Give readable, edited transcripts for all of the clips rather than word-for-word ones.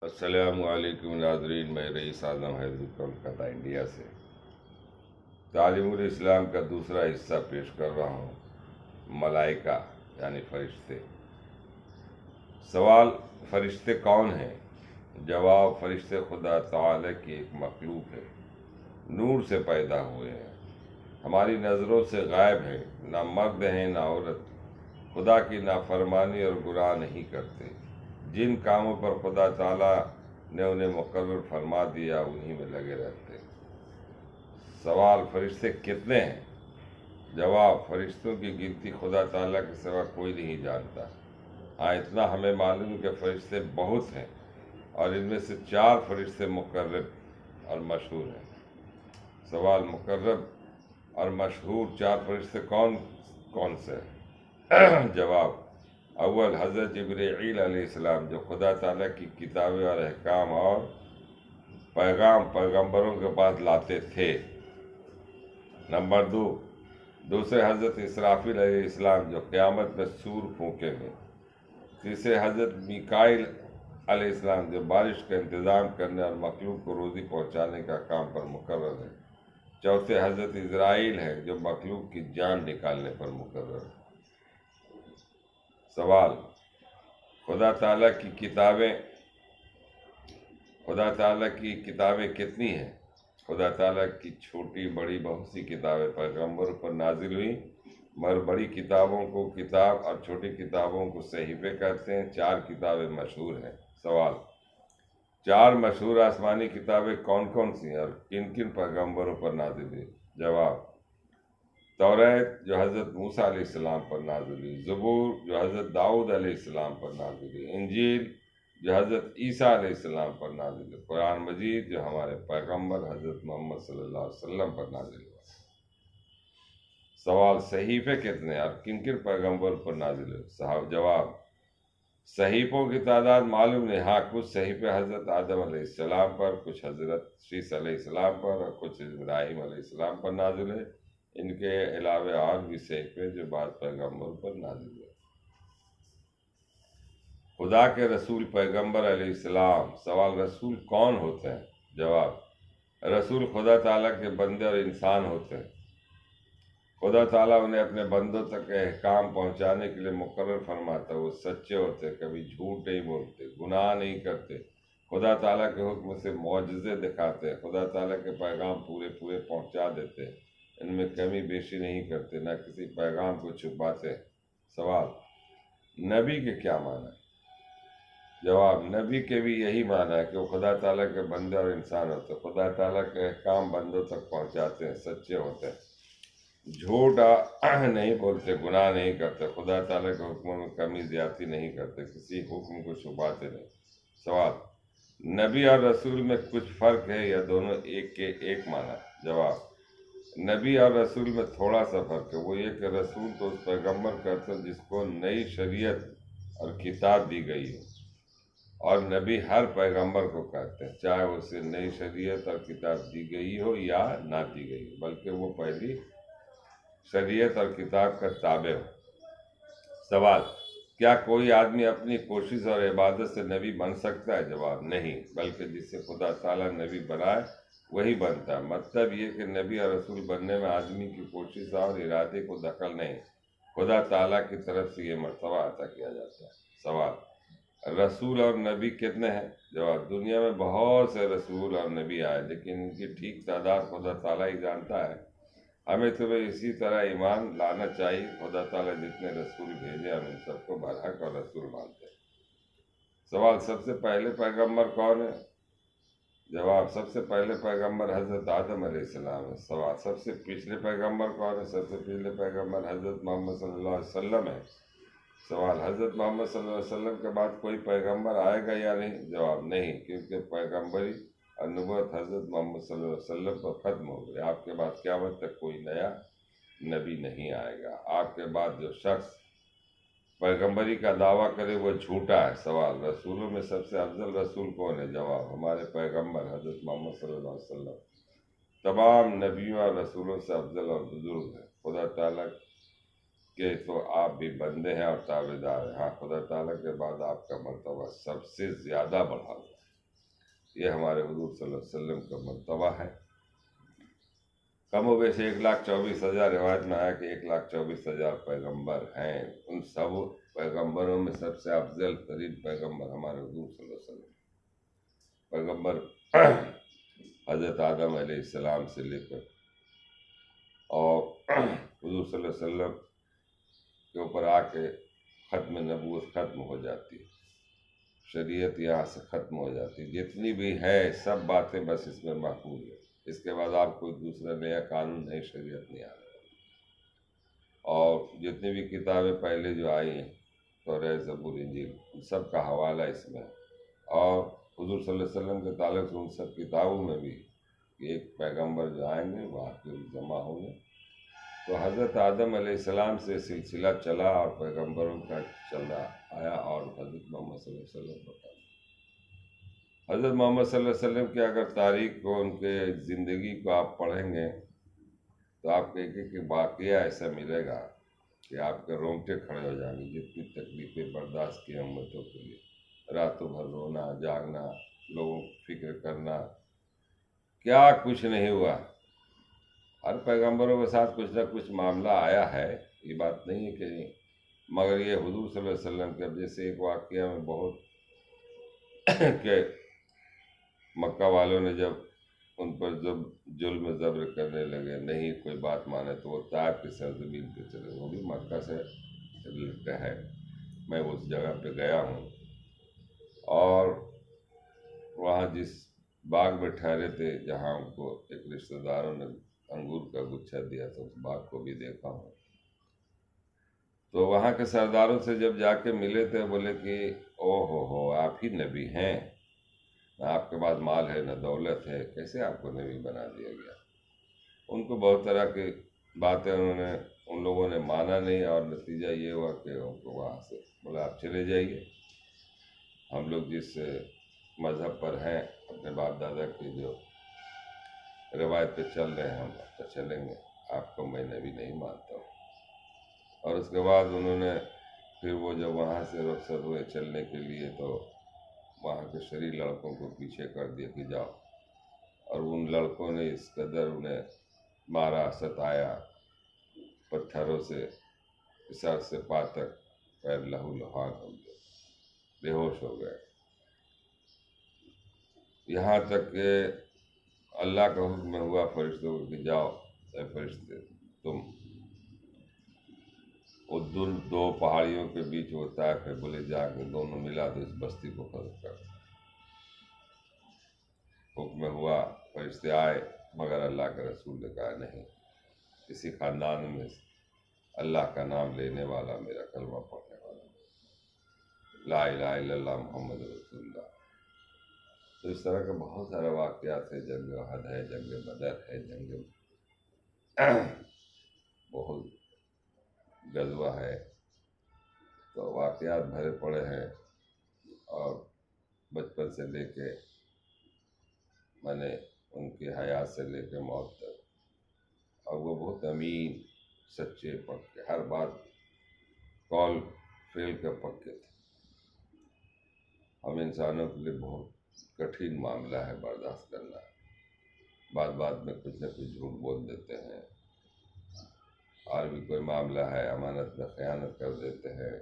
अस्सलामुअलैकुम नाज़रीन, मैं रईस आज़म हैदरी कोलकाता इंडिया से तालीमुल इस्लाम का दूसरा हिस्सा पेश कर रहा हूँ। मलाइका यानी फरिश्ते। सवाल, फरिश्ते कौन हैं? जवाब, फरिश्ते खुदा ताला की एक मखलूक है, नूर से पैदा हुए हैं, हमारी नज़रों से गायब हैं, ना मर्द हैं ना औरत, खुदा की नाफरमानी और गुनाह नहीं करते। जिन कामों पर खुदा ताला ने उन्हें मुकर्रर फरमा दिया उन्हीं में लगे रहते हैं। सवाल, फरिश्ते कितने हैं? जवाब, फरिश्तों की गिनती खुदा ताला के सिवा कोई नहीं जानता। हाँ, इतना हमें मालूम है कि फरिश्ते बहुत हैं और इनमें से 4 फरिश्ते मुकर्रब और मशहूर हैं। सवाल, मुकर्रब और मशहूर 4 फरिश्ते कौन कौन से हैं? जवाब, अव्वल हज़रत जिब्रील अलैहिस्सलाम, जो खुदा ताला की किताबें और अहकाम और पैगाम पैगंबरों के पास लाते थे। नंबर 2, दूसरे हज़रत इसराफील अलैहिस्सलाम, जो क़यामत में सूर फूकेंगे। तीसरे हज़रत मीकाईल अलैहिस्सलाम, जो बारिश का इंतज़ाम करने और मखलूक को रोज़ी पहुँचाने का काम पर मुकर्रर है। चौथे हज़रत इज़राइल है, जो मखलूक की जान निकालने पर मुकर्रर है। सवाल, खुदा ताला की किताबें कितनी हैं? खुदा ताला की छोटी बड़ी बहुत सी किताबें पैगंबरों पर नाजिल हुई, मगर बड़ी किताबों को किताब और छोटी किताबों को सहीफे कहते हैं। 4 किताबें मशहूर हैं। सवाल, 4 मशहूर आसमानी किताबें कौन कौन सी हैं और किन किन पैगंबरों पर नाजिल हुई? जवाब, तौरात, जो हज़रत मूसा अलैहिस्सलाम पर नाज़िल हुई। ज़बूर, जो हज़रत दाऊद अलैहिस्सलाम पर नाज़िल हुई। इंजील, जो हज़रत ईसा अलैहिस्सलाम पर नाज़िल हुई। कुरान मजीद, जो हमारे पैगंबर हज़रत मोहम्मद सल्लल्लाहु अलैहि वसल्लम पर नाज़िल हुआ। सवाल, सहीफ़े कितने और किन किन पैगंबर पर नाज़िल हुए? साहब, जवाब, सहीफ़ों की तादाद मालूम नहीं। हाँ, कुछ सहीफ़े हज़रत आदम अलैहिस्सलाम पर, कुछ हज़रत शीस अलैहिस्सलाम पर और कुछ इब्राहीम अलैहिस्सलाम पर नाज़िल है। इनके अलावे और भी सहीफ़े जो बाद पैगंबर पर नाज़िल हुए। खुदा के रसूल पैगंबर अलैहिस्सलाम। सवाल, रसूल कौन होते हैं? जवाब, रसूल खुदा ताला के बंदे और इंसान होते हैं। खुदा ताला उन्हें अपने बंदों तक अहकाम पहुँचाने के लिए मुकर्रर फरमाता है। वो सच्चे होते, कभी झूठ नहीं बोलते, गुनाह नहीं करते, खुदा ताला के हुक्म से मौजज़े दिखाते हैं, खुदा ताला के पैगाम पूरे पूरे पहुँचा देते हैं, इनमें कमी बेशी नहीं करते, न किसी पैगाम को छुपाते। सवाल, नबी के क्या माना है? जवाब, नबी के भी यही माना है कि वो खुदा ताला के बंदे और इंसान होते हैं, खुदा ताला के अहकाम बंदों तक पहुँचाते हैं, सच्चे होते हैं, झूठ नहीं बोलते, गुनाह नहीं करते, खुदा ताला के हुक्मों में कमी ज़्यादती नहीं करते, किसी हुक्म को छुपाते नहीं। सवाल, नबी और रसूल में कुछ फ़र्क है या दोनों एक के एक माना? जवाब, नबी और रसूल में थोड़ा सा फ़र्क है। वो ये कि रसूल तो उस पैगंबर कहते हैं जिसको नई शरीयत और किताब दी गई हो, और नबी हर पैगंबर को कहते हैं, चाहे उसे नई शरीयत और किताब दी गई हो या ना दी गई हो, बल्कि वो पहली शरीयत और किताब का ताबे हो। सवाल, क्या कोई आदमी अपनी कोशिश और इबादत से नबी बन सकता है? जवाब, नहीं, बल्कि जिससे खुदा ताला नबी बनाए वही बनता है। मतलब ये कि नबी और रसूल बनने में आदमी की कोशिश और इरादे को दखल नहीं, खुदा ताला की तरफ से ये मर्तबा अता किया जाता है। सवाल, रसूल और नबी कितने हैं? जवाब, दुनिया में बहुत से रसूल और नबी आए, लेकिन इनकी ठीक तादाद खुदा ताला ही जानता है। हमें तुम्हें इसी तरह ईमान लाना चाहिए। खुदा ताला जितने रसूल भेजे हम इन सबको बरहक और रसूल मानते हैं। सवाल, सबसे पहले पैगंबर कौन है? जवाब, सबसे पहले पैगंबर हज़रत आदम अलैहिस्सलाम है। सवाल, सबसे पिछले पैगंबर कौन है? सबसे पिछले पैगंबर हज़रत मोहम्मद सल्लल्लाहु अलैहि वसल्लम है। सवाल, हज़रत मोहम्मद सल्लल्लाहु अलैहि वसल्लम के बाद कोई पैगंबर आएगा या नहीं? जवाब, नहीं, क्योंकि पैगंबरी और नबूवत हज़रत मोहम्मद सल्लल्लाहु अलैहि वसल्लम पर ख़त्म हो गई। आपके बाद क़यामत तक कोई नया नबी नहीं आएगा। आपके बाद जो शख्स पैगंबरी का दावा करे वो झूठा है। सवाल, रसूलों में सबसे अफजल रसूल कौन है? जवाब, हमारे पैगंबर हज़रत मोहम्मद सल्लल्लाहु अलैहि वसल्लम तमाम नबियों और रसूलों से अफजल और बुजुर्ग है। खुदा ताला के तो आप भी बंदे हैं और ताबेदार हैं। हाँ, खुदा ताला के बाद आपका मर्तबा सबसे ज़्यादा बढ़ा हुआ है। ये हमारे हुजूर सल्लल्लाहु अलैहि वसल्लम का मर्तबा है। कम वैसे 1,24,000 रिवायत में आया कि 1,24,000 पैगम्बर हैं। उन सब पैगम्बरों में सबसे अफजल तरीन पैगम्बर हमारे हुजूर सल्लल्लाहु अलैहि वसल्लम पैगम्बर हज़रत आदम अलैहिस्सलाम से लेकर और हुजूर सल्लल्लाहु अलैहि वसल्लम के ऊपर आके ख़त्म नबूवत ख़त्म हो जाती है, शरीयत यहाँ से ख़त्म हो जाती है। जितनी भी है सब बातें बस इसमें महफूज है। इसके बाद आप कोई दूसरा नया कानून नई शरीयत नहीं आने वाली। और जितनी भी किताबें पहले जो आई हैं तौरात ज़बूर इंजील उन सब का हवाला इसमें है। और हुजूर सल्लल्लाहु अलैहि वसल्लम के ताल्लुक़ से उन सब किताबों में भी एक पैगंबर जो आएंगे वहाँ के जमा होंगे। तो हज़रत आदम अलैहिस्सलाम से सिलसिला चला और पैगंबरों का चला आया और हज़रत मोहम्मद सल्लल्लाहु अलैहि वसल्लम बताया। हज़रत मोहम्मद सल्लल्लाहु अलैहि वसल्लम की अगर तारीख़ को उनके ज़िंदगी को आप पढ़ेंगे तो आपको एक एक वाक़या ऐसा मिलेगा कि आपके रोंगटे खड़े हो जाएंगे। जितनी तकलीफ़ें बर्दाश्त की उम्मतों के लिए, रातों भर रोना जागना, लोगों की फिक्र करना, क्या कुछ नहीं हुआ। हर पैगंबरों के साथ कुछ ना कुछ मामला आया है, ये बात नहीं है कि नहीं। मगर ये हुजूर सल्लल्लाहु अलैहि वसल्लम के अब जैसे एक वाक़या में बहुत कि मक्का वालों ने जब उन पर जब जुल्म ज़ब्र करने लगे, नहीं कोई बात माने, तो वो ताइफ की सरज़मीन पे चले। वो भी मक्का से रिलेटेड है, मैं उस जगह पे गया हूँ। और वहाँ जिस बाग में ठहरे थे जहाँ उनको एक रिश्तेदारों ने अंगूर का गुच्छा दिया था, उस बाग को भी देखा हूँ। तो वहाँ के सरदारों से जब जाके मिले थे बोले कि ओ हो आप ही नबी हैं, ना आपके पास माल है न दौलत है, कैसे आपको नबी बना दिया गया। उनको बहुत तरह की बातें उन लोगों ने माना नहीं और नतीजा ये हुआ कि उनको वहाँ से बोला आप चले जाइए, हम लोग जिस मज़हब पर हैं अपने बाप दादा की जो रवायत पे चल रहे हैं हम तो चलेंगे, आपको मैं नबी नहीं मानता हूँ। और उसके बाद उन्होंने फिर वो जब वहाँ से रुखसत हुए चलने के लिए तो वहाँ के शरीर लड़कों को पीछे कर दिया कि जाओ। और उन लड़कों ने इस कदर उन्हें मारा, सताया, पत्थरों से सर से पाँव तक पैर लहू लुहान हो गए, बेहोश हो गए। यहाँ तक कि अल्लाह का हुक्म हुआ फरिश्तों को कि जाओ फरिश्ते तुम वो दो पहाड़ियों के बीच होता है, फिर बोले जाके दोनों मिला तो इस बस्ती को खत्म कर। हुक्म हुआ, फरिश्ते आए, मगर अल्लाह के रसूल ने कहा नहीं, किसी ख़ानदान में अल्लाह का नाम लेने वाला, मेरा कलमा पढ़ने वाला, ला इलाहा इल्लल्लाह मुहम्मद रसूलुल्लाह। तो इस तरह के बहुत सारे वाक़यात है। जंग अहद है, जंग बदर है, जंग बहुत गज़वा है। तो वाक़यात भरे पड़े हैं। और बचपन से लेके मैंने उनकी हयात से लेके मौत तक, और वो बहुत अमीन, सच्चे, पक्के, हर बात कॉल फेल के पक्के थे। हम इंसानों के लिए बहुत कठिन मामला है बर्दाश्त करना। बात बात में कुछ न कुछ झूठ बोल देते हैं, और भी कोई मामला है अमानत में ख़यानत कर देते हैं।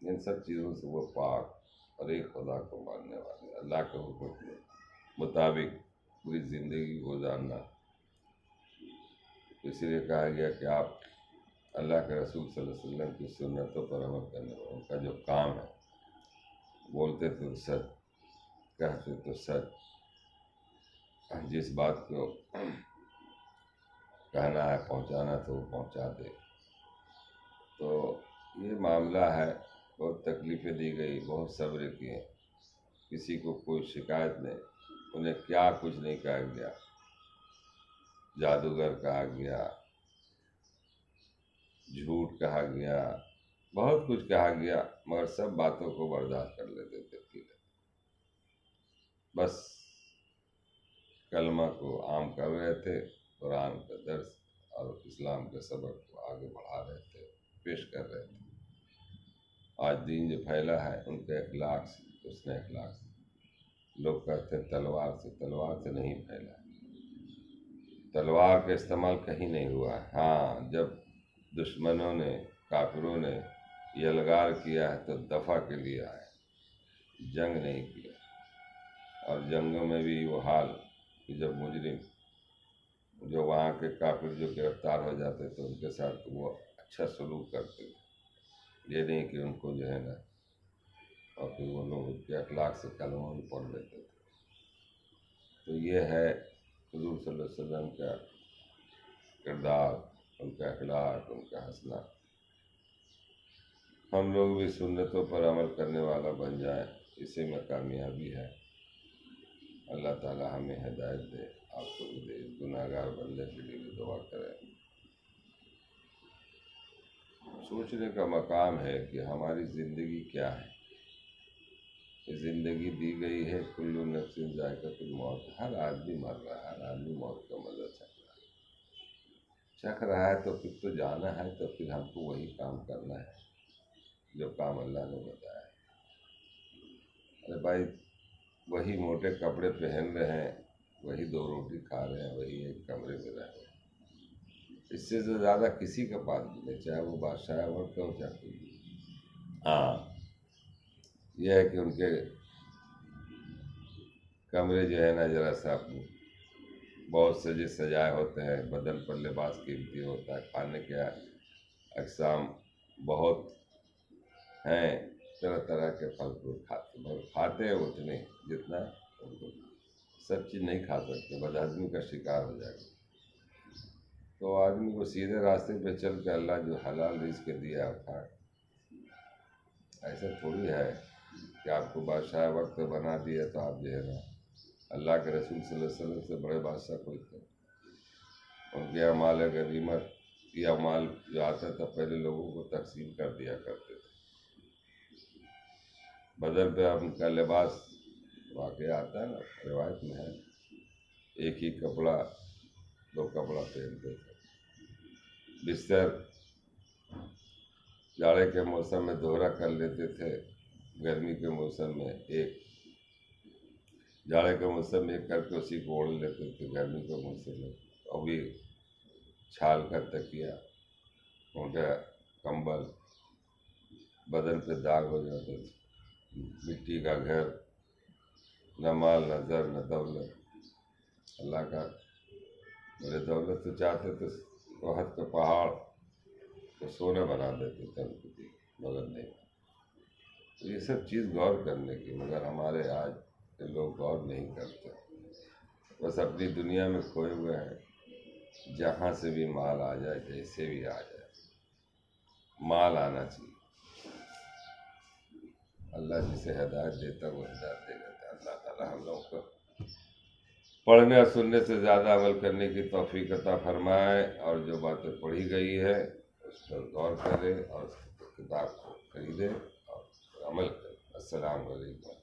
इन सब चीज़ों से वो पाक और एक खुदा को मानने वाले, अल्लाह के हुक्म के मुताबिक पूरी ज़िंदगी गुजारना। इसीलिए कहा गया कि आप अल्लाह के रसूल सल्लल्लाहु अलैहि वसल्लम की सुन्नतों पर अमल करने वाले। उनका जो काम है, बोलते तो सच, कहते तो सच, जिस बात को कहना है पहुंचाना तो वो पहुंचा दे। तो ये मामला है, बहुत तकलीफ़ें दी गई, बहुत सब्र किए, किसी को कोई शिकायत नहीं। उन्हें क्या कुछ नहीं कहा गया, जादूगर कहा गया, झूठ कहा गया, बहुत कुछ कहा गया, मगर सब बातों को बर्दाश्त कर लेते थे। बस कलमा को आम कर रहे थे, कुरान का दर्स और इस्लाम के सबक को आगे बढ़ा रहे थे, पेश कर रहे थे। आज दीन जो फैला है उनके अखलाक से, उसने अखलाक से लोग कहते हैं तलवार से नहीं फैला, तलवार का इस्तेमाल कहीं नहीं हुआ। हाँ, जब दुश्मनों ने, काफिरों ने यलगार किया है तो दफ़ा के लिए आए, जंग नहीं किया। और जंगों में भी वो हाल कि जब मुजरिम, जो वहाँ के काफिर जो गिरफ्तार हो जाते तो उनके साथ वो अच्छा सलूक करते थे, ये नहीं कि उनको जो है ना, और फिर वो लोग उनके अखलाक से कलमा भी पढ़ लेते थे। तो ये है हुज़ूर सल्लल्लाहु अलैहि वसल्लम का किरदार, उनका अखलाक, उनका हंसना। हम लोग भी सुन्नतों पर अमल करने वाला बन जाए, इसी में कामयाबी है। अल्लाह ताला हमें हिदायत दे, आपको भी दे। गुनाहगार बंदे के लिए भी दुआ करें। सोचने का मकाम है कि हमारी ज़िंदगी क्या है। ये ज़िंदगी दी गई है, कुल्लु नफ्सिन ज़ायक़तुल मौत, हर आदमी मर रहा है, हर आदमी मौत का मज़ा चख रहा है। तो फिर तो जाना है, तो फिर हमको वही काम करना है जो काम अल्लाह ने बताया। अरे भाई, वही मोटे कपड़े पहन रहे हैं, वही 2 रोटी खा रहे हैं, वही एक कमरे में रह रहे हैं, इससे तो ज़्यादा किसी के पास भी नहीं, चाहे वो बादशाह वर्ग का हो चाहे कोई भी। हाँ, यह है कि उनके कमरे जो है ना ज़रा सा बहुत सजे सजाए होते हैं, बदन पर लिबास कीमती होता है, खाने के अक़साम बहुत हैं, तरह तरह के फल फ्रूट खाते, मगर खाते हैं उतने जितना उनको, सब चीज़ नहीं खा सकते, बदहज़मी का शिकार हो जाएगा। तो आदमी को सीधे रास्ते पे चल के अल्लाह जो हलाल रिज़्क़ दिया है खाए। ऐसा थोड़ी है कि आपको बादशाह वक्त बना दिया तो आप जो है ना, अल्लाह के रसूल सल्लल्लाहु अलैहि वसल्लम से बड़े बादशाह कोई थे। उनके अमाल गनीमत या माल जो आता था पहले लोगों को तकसीम कर दिया करते थे। बदन पे उनका लिबास वाक़ई आता है ना, रिवायत में है, एक ही कपड़ा 2 कपड़ा पहनते थे। बिस्तर जाड़े के मौसम में दोहरा कर लेते थे, गर्मी के मौसम में एक, जाड़े के मौसम में एक करके उसी को ओढ़ लेते थे, गर्मी के मौसम में और भी छाल का तकिया, मोटा कंबल, बदन पे दाग हो जाते थे। मिट्टी का घर, न माल न ज़र न दौलत। अल्लाह का मेरे दौलत तो चाहते थे वहद का पहाड़ तो सोने बना देते थे उनकी, मगर नहीं। तो ये सब चीज़ गौर करने की, मगर हमारे आज के लोग गौर नहीं करते, बस अपनी दुनिया में खोए हुए हैं। जहाँ से भी माल आ जाए, जैसे भी आ जाए, माल आना चाहिए। अल्लाह जिसे हिदायत देता वो हिदायत दे देता है। अल्लाह ताला हम लोगों को पढ़ने और सुनने से ज़्यादा अमल करने की तौफीक अता फरमाए, और जो बातें पढ़ी गई है उस पर गौर करें और किताब को खरीदें और अमल करें। अस्सलाम वालेकुम।